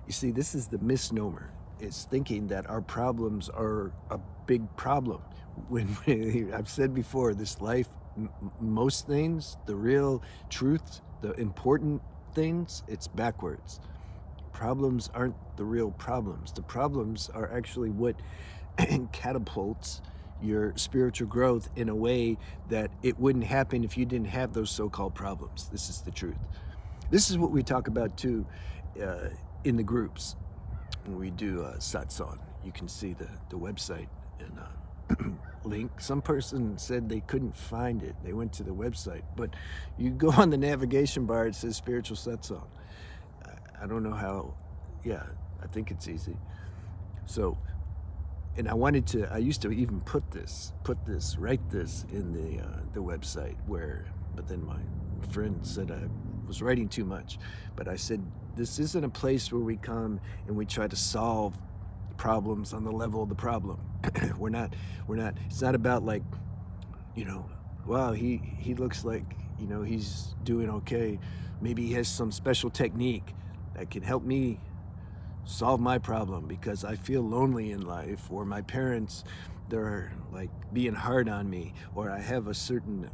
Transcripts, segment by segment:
You see, this is the misnomer. It's thinking that our problems are a big problem. When I've said before, this life, most things, the real truth, the important things, it's backwards. Problems aren't the real problems. The problems are actually what catapults your spiritual growth in a way that it wouldn't happen if you didn't have those so-called problems. This is the truth. This is what we talk about too uh, in the groups when we do satsang. You can see the website and link. Some person said they couldn't find it. They went to the website, but you go on the navigation bar, it says spiritual satsang. I don't know how. Yeah, I think it's easy. So, and I used to even write this in the website but then my friend said I was writing too much. But I said, this isn't a place where we come and we try to solve problems on the level of the problem. we're not, it's not about like, wow, he looks like, he's doing okay. Maybe he has some special technique that can help me solve my problem because I feel lonely in life, or my parents, they're like being hard on me, or I have a certain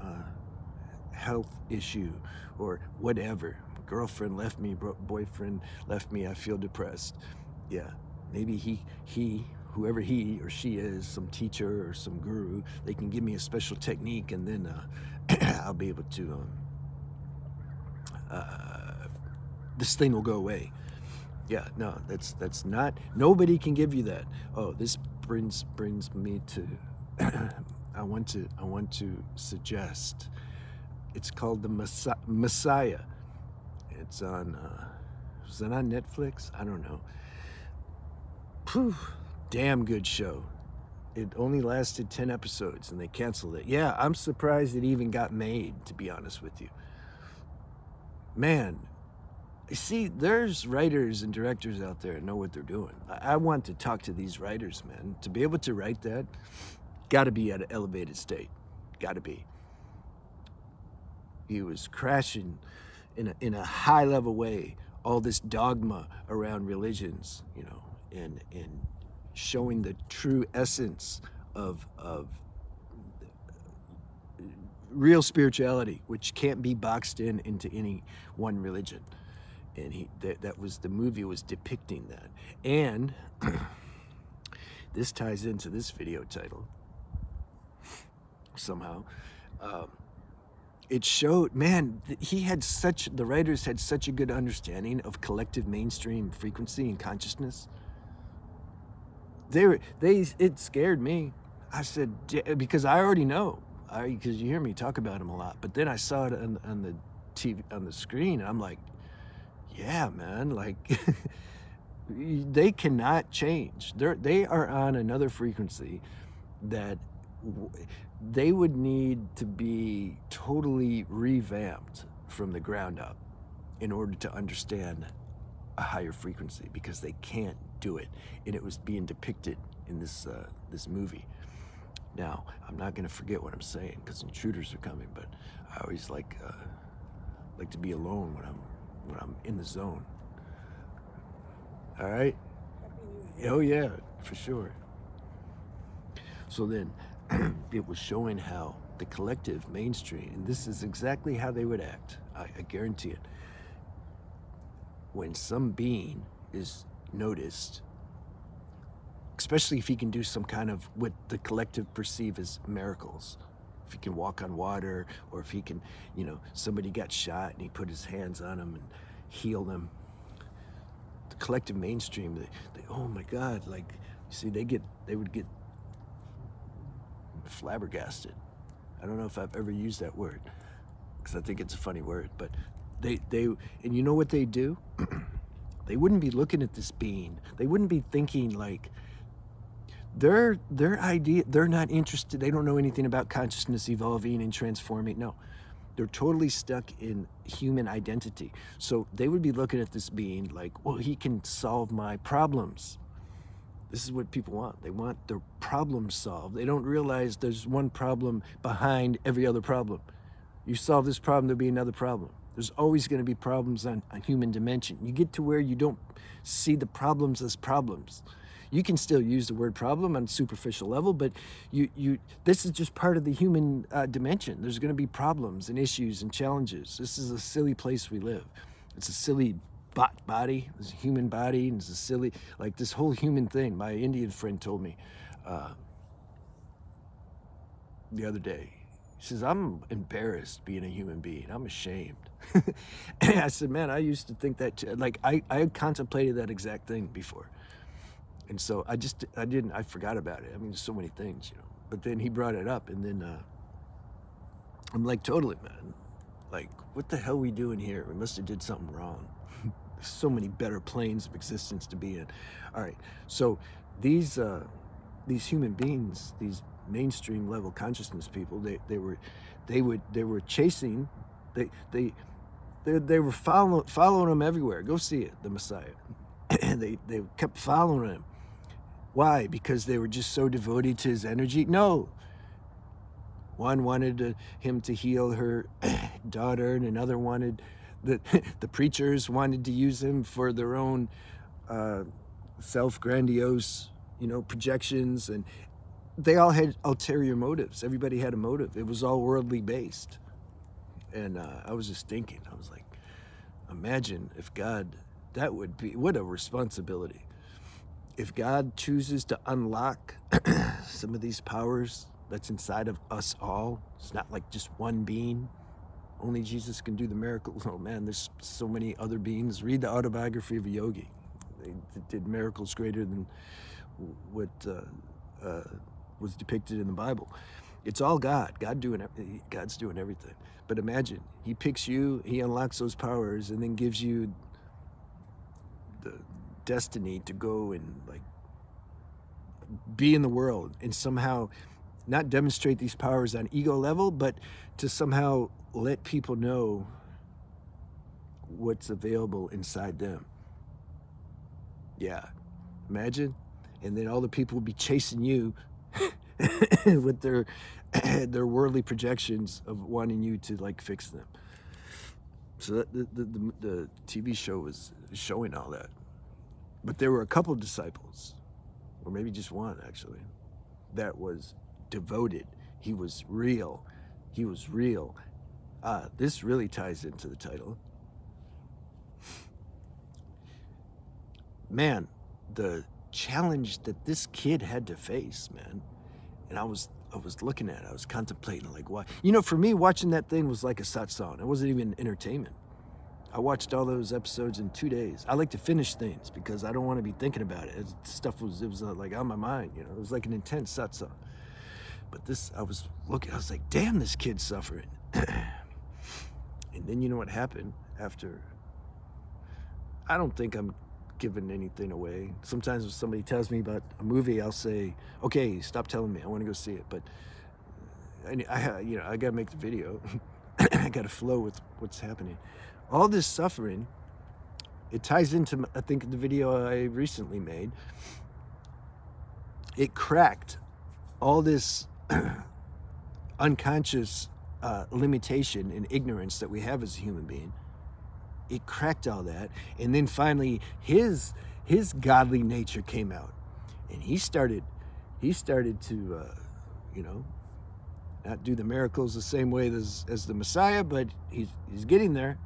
health issue, or whatever. Girlfriend left me, boyfriend left me, I feel depressed. Yeah, maybe whoever he or she is, some teacher or some guru, they can give me a special technique, and then I'll be able to, this thing will go away. Yeah, no, that's not. Nobody can give you that. Oh, this brings me to. I want to suggest. It's called the Messiah. It's on. Is it on Netflix? I don't know. Phew, damn good show. It only lasted 10 episodes and they canceled it. Yeah, I'm surprised it even got made, to be honest with you. Man, see, there's writers and directors out there that know what they're doing. I want to talk to these writers, man. To be able to write that, got to be at an elevated state. Got to be. He was crashing in a high level way all this dogma around religions, and showing the true essence of real spirituality, which can't be boxed into any one religion. And that was the movie was depicting that. And this ties into this video title somehow. It showed, man, the writers had such a good understanding of collective mainstream frequency and consciousness. It scared me. I said, because I already know, because you hear me talk about them a lot, but then I saw it on the TV, on the screen, and I'm like, yeah, man, like they cannot change. They are on another frequency that they would need to be totally revamped from the ground up in order to understand a higher frequency, because they can't do it. And it was being depicted in this movie. Now, I'm not going to forget what I'm saying because intruders are coming, but I always like to be alone when I'm in the zone. All right? Oh yeah, for sure. So then it was showing how the collective mainstream, and this is exactly how they would act, I guarantee it. When some being is noticed, especially if he can do some kind of what the collective perceive as miracles, if he can walk on water, or if he can, somebody got shot and he put his hands on them and heal them. The collective mainstream, they oh my God, like, you see, they would get flabbergasted. I don't know if I've ever used that word because I think it's a funny word, but they and you know what they do? They wouldn't be looking at this being. They wouldn't be thinking like their idea. They're not interested. They don't know anything about consciousness evolving and transforming. No, they're totally stuck in human identity. So they would be looking at this being like, well, he can solve my problems. This is what people want. They want their problems solved. They don't realize there's one problem behind every other problem. You solve this problem, there'll be another problem. There's always going to be problems on human dimension. You get to where you don't see the problems as problems. You can still use the word problem on a superficial level, but this is just part of the human dimension. There's going to be problems and issues and challenges. This is a silly place we live. It's a silly body. It's a human body, and it's a silly, like this whole human thing. My Indian friend told me the other day. He says, I'm embarrassed being a human being. I'm ashamed. And I said, man, I used to think that too. Like I had contemplated that exact thing before. And so I forgot about it. I mean, there's so many things, but then he brought it up, and then I'm like, totally, man. Like, what the hell are we doing here? We must have did something wrong. There's so many better planes of existence to be in. All right. So these human beings, these mainstream level consciousness people, they were chasing, they were following him everywhere. Go see it, the Messiah. And they kept following him. Why? Because they were just so devoted to his energy? No. One wanted him to heal her daughter, and another wanted the preachers wanted to use him for their own self-grandiose, projections, and they all had ulterior motives. Everybody had a motive. It was all worldly based. And I was just thinking, I was like, imagine if God, that would be, what a responsibility. If God chooses to unlock some of these powers that's inside of us all, it's not like just one being. Only Jesus can do the miracles. Oh man, there's so many other beings. Read the autobiography of a yogi. They did miracles greater than what was depicted in the Bible. It's all God. God's doing everything. But imagine, he picks you, he unlocks those powers, and then gives you the destiny to go and like be in the world and somehow not demonstrate these powers on ego level, but to somehow let people know what's available inside them. Yeah, imagine. And then all the people will be chasing you with their worldly projections of wanting you to like fix them. So that the TV show was showing all that. But there were a couple of disciples, or maybe just one actually, that was devoted. He was real. He was real. This really ties into the title. Man, the challenge that this kid had to face, man. And I was looking at it, I was contemplating, like, why? For me, watching that thing was like a satsang. It wasn't even entertainment. I watched all those episodes in 2 days. I like to finish things because I don't want to be thinking about it. It was like on my mind, It was like an intense satsang. But this, I was looking, I was like, damn, this kid's suffering. And then you know what happened after? I don't think I'm giving anything away. Sometimes when somebody tells me about a movie, I'll say, okay, stop telling me, I want to go see it. But I gotta make the video. I gotta flow with what's happening. All this suffering, it ties into, I think, the video I recently made. It cracked all this unconscious limitation and ignorance that we have as a human being. It cracked all that, and then finally his godly nature came out, and he started to not do the miracles the same way as the Messiah, but he's getting there.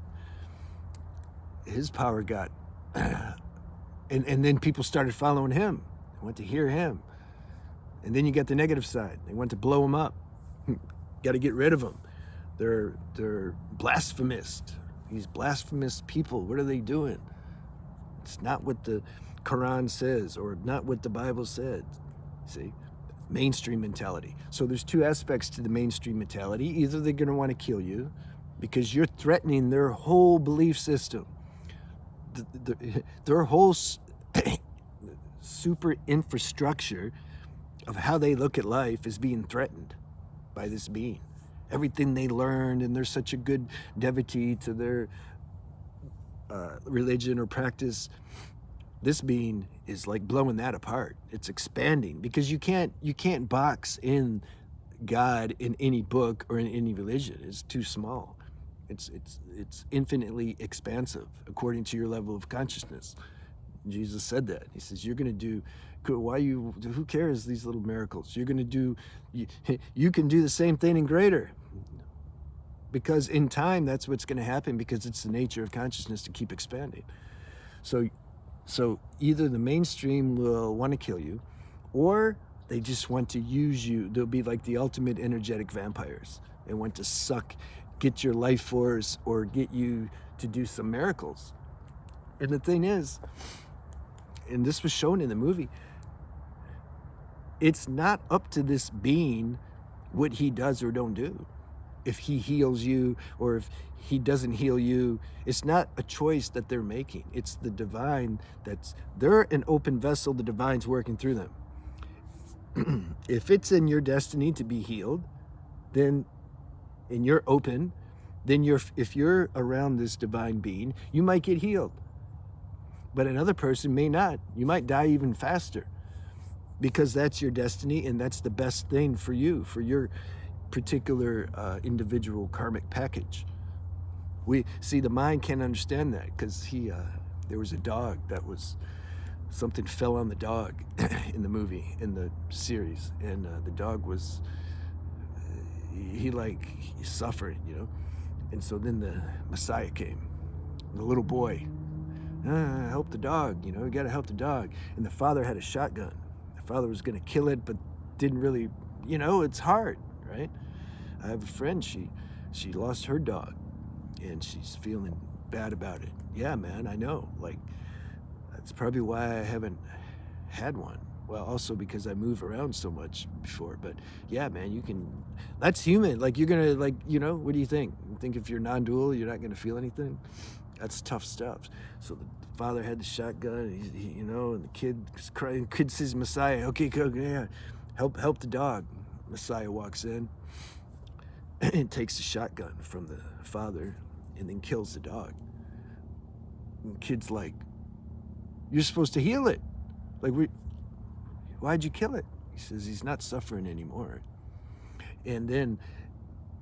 His power got, and then people started following him. They went to hear him, and then you get the negative side. They want to blow him up. Got to get rid of him. They're blasphemous. These blasphemous people, what are they doing? It's not what the Quran says, or not what the Bible said. See? Mainstream mentality. So there's two aspects to the mainstream mentality. Either they're going to want to kill you because you're threatening their whole belief system. Their whole super infrastructure of how they look at life is being threatened by this being. Everything they learned, and they're such a good devotee to their religion or practice, this being is like blowing that apart. It's expanding because you can't box in God in any book or in any religion. It's too small. It's infinitely expansive according to your level of consciousness. Jesus said that. He says, you're going to do, who cares these little miracles? You're going to do, you can do the same thing and greater. Because in time, that's what's going to happen, because it's the nature of consciousness to keep expanding. So either the mainstream will want to kill you, or they just want to use you. They'll be like the ultimate energetic vampires. They want to get your life force, or get you to do some miracles. And the thing is, and this was shown in the movie, it's not up to this being what he does or don't do. If he heals you or if he doesn't heal you, it's not a choice that they're making. It's the divine they're an open vessel, the divine's working through them. If it's in your destiny to be healed, then, and you're open, then if you're around this divine being, you might get healed. But another person may not. You might die even faster, because that's your destiny, and that's the best thing for you, for your particular individual karmic package. We see, the mind can't understand that, because there was a dog something fell on the dog in the movie, in the series, and the dog was he's suffering, and so then the Messiah came, the little boy, help the dog, you got to help the dog. And the father had a shotgun. The father was going to kill it, but didn't really, it's hard, right? I have a friend, she lost her dog, and she's feeling bad about it. Yeah, man, I know. That's probably why I haven't had one. Well, also because I move around so much before. But yeah, man, that's human. You're going to, what do you think? You think if you're non-dual, you're not going to feel anything? That's tough stuff. So the father had the shotgun, and the kid was crying. The kid says, Messiah, okay, yeah, help the dog. Messiah walks in and takes the shotgun from the father and then kills the dog. And the kid's like, you're supposed to heal it. Why'd you kill it? He says, he's not suffering anymore. And then,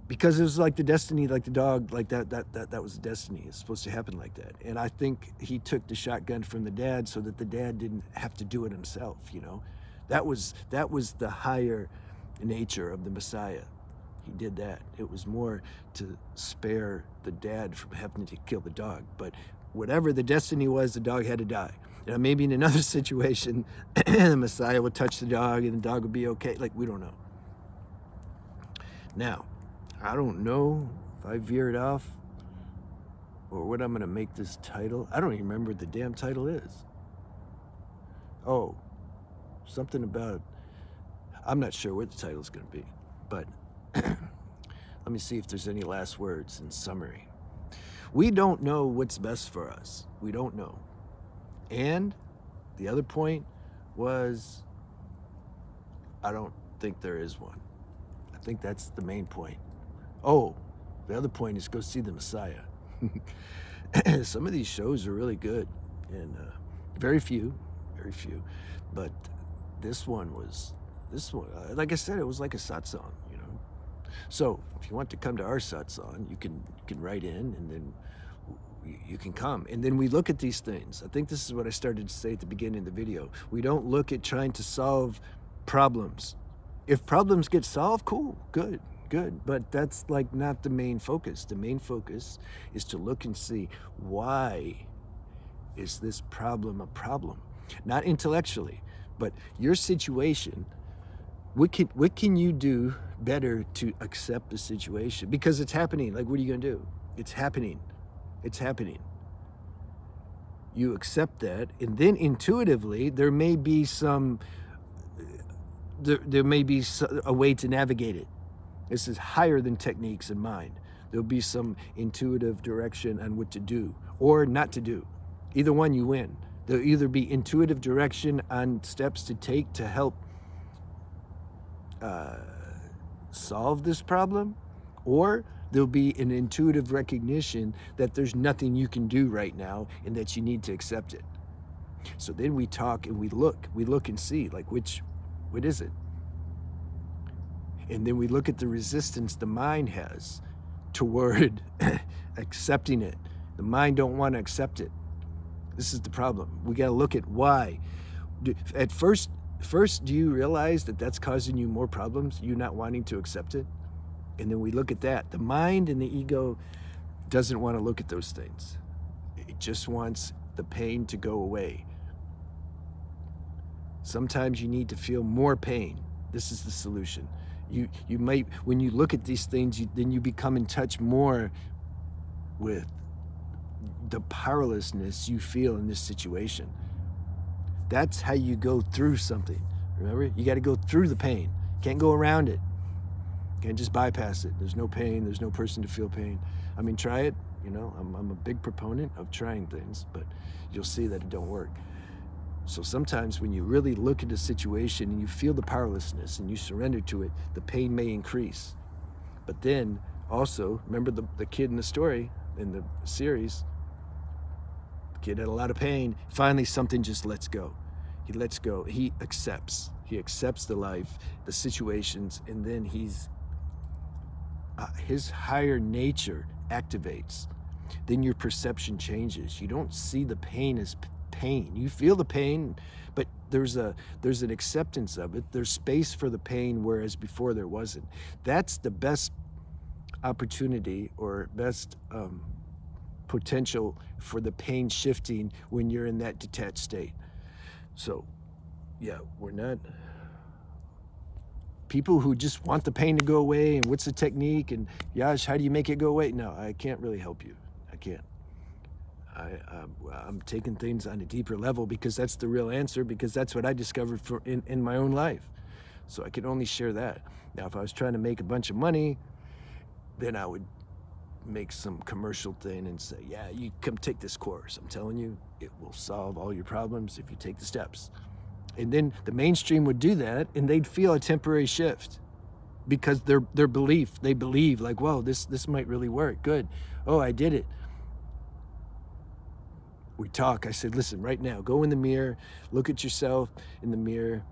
because it was like the destiny, like the dog, that was the destiny. It's supposed to happen like that. And I think he took the shotgun from the dad so that the dad didn't have to do it himself, That was the higher nature of the Messiah. He did that. It was more to spare the dad from having to kill the dog. But whatever the destiny was, the dog had to die. Maybe in another situation, the Messiah would touch the dog and the dog would be okay. We don't know. Now, I don't know if I veered off or what I'm going to make this title. I don't even remember what the damn title is. Oh, something about, I'm not sure what the title is going to be, but let me see if there's any last words in summary. We don't know what's best for us. We don't know. And the other point was, I don't think there is one. I think that's the main point. Oh, the other point is go see the Messiah. Some of these shows are really good, and very few, but this one, like I said, it was like a satsang, So if you want to come to our satsang, you can write in, and then you can come. And then we look at these things. I think this is what I started to say at the beginning of the video. We don't look at trying to solve problems. If problems get solved, cool, good. But that's not the main focus. The main focus is to look and see, why is this problem a problem? Not intellectually, but your situation. What can you do better to accept the situation? Because it's happening. What are you going to do? It's happening. You accept that, and then intuitively there may be a way to navigate it. This is higher than techniques and mind. There'll be some intuitive direction on what to do or not to do. Either one, you win. There'll either be intuitive direction on steps to take to help solve this problem, or there'll be an intuitive recognition that there's nothing you can do right now and that you need to accept it. So then we talk and we look and see, what is it? And then we look at the resistance the mind has toward accepting it. The mind don't want to accept it. This is the problem. We got to look at why. At first, do you realize that that's causing you more problems, you not wanting to accept it? And then we look at that. The mind and the ego doesn't want to look at those things. It just wants the pain to go away. Sometimes you need to feel more pain. This is the solution. You might, when you look at these things, then you become in touch more with the powerlessness you feel in this situation. That's how you go through something. Remember, you got to go through the pain. Can't go around it. Can't just bypass it. There's no pain. There's no person to feel pain. I mean, try it. You know, I'm a big proponent of trying things, but you'll see that it don't work. So sometimes when you really look at a situation and you feel the powerlessness and you surrender to it, the pain may increase. But then also, remember the kid in the story, in the series, the kid had a lot of pain. Finally, something just lets go. He lets go. He accepts. He accepts the life, the situations, and then his higher nature activates. Then your perception changes. You don't see the pain as pain. You feel the pain, but there's an acceptance of it. There's space for the pain, whereas before there wasn't. That's the best opportunity or best potential for the pain shifting when you're in that detached state. So, yeah, we're not people who just want the pain to go away and what's the technique and Yash, how do you make it go away? No, I can't really help you. I can't. I'm taking things on a deeper level because that's the real answer, because that's what I discovered in my own life. So I can only share that. Now, if I was trying to make a bunch of money, then I would make some commercial thing and say, yeah, you come take this course. I'm telling you, it will solve all your problems if you take the steps. And then the mainstream would do that and they'd feel a temporary shift because their belief, they believe like, whoa, this might really work. Good. Oh, I did it. We talk. I said, listen, right now, go in the mirror, look at yourself in the mirror,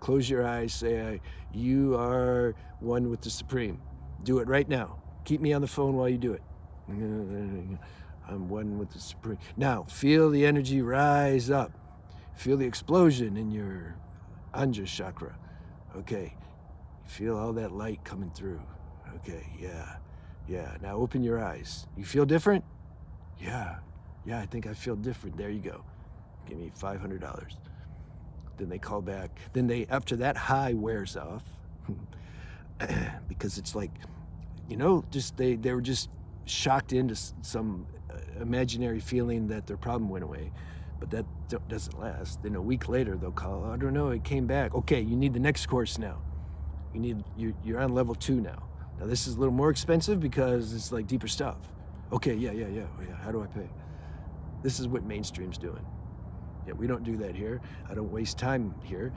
close your eyes, say, you are one with the Supreme. Do it right now. Keep me on the phone while you do it. I'm one with the Supreme. Now, feel the energy rise up. Feel the explosion in your Anja chakra. Okay. Feel all that light coming through. Okay, yeah. Now open your eyes. You feel different? Yeah, I think I feel different. There you go. Give me $500. Then they call back. Then after that high wears off, because it's like, just they were just shocked into some imaginary feeling that their problem went away. But that doesn't last. Then a week later, they'll call, I don't know, it came back. Okay, you need the next course now. You're on level 2 now. Now this is a little more expensive because it's like deeper stuff. Okay, yeah. How do I pay? This is what mainstream's doing. Yeah, we don't do that here. I don't waste time here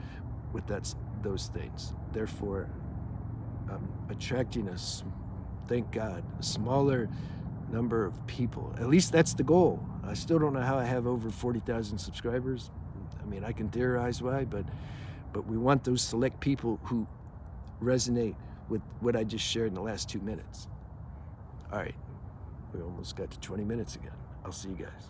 with those things. Therefore, I'm attracting us, thank God, a smaller number of people. At least that's the goal. I still don't know how I have over 40,000 subscribers. I mean, I can theorize why, but we want those select people who resonate with what I just shared in the last 2 minutes. All right, we almost got to 20 minutes again. I'll see you guys.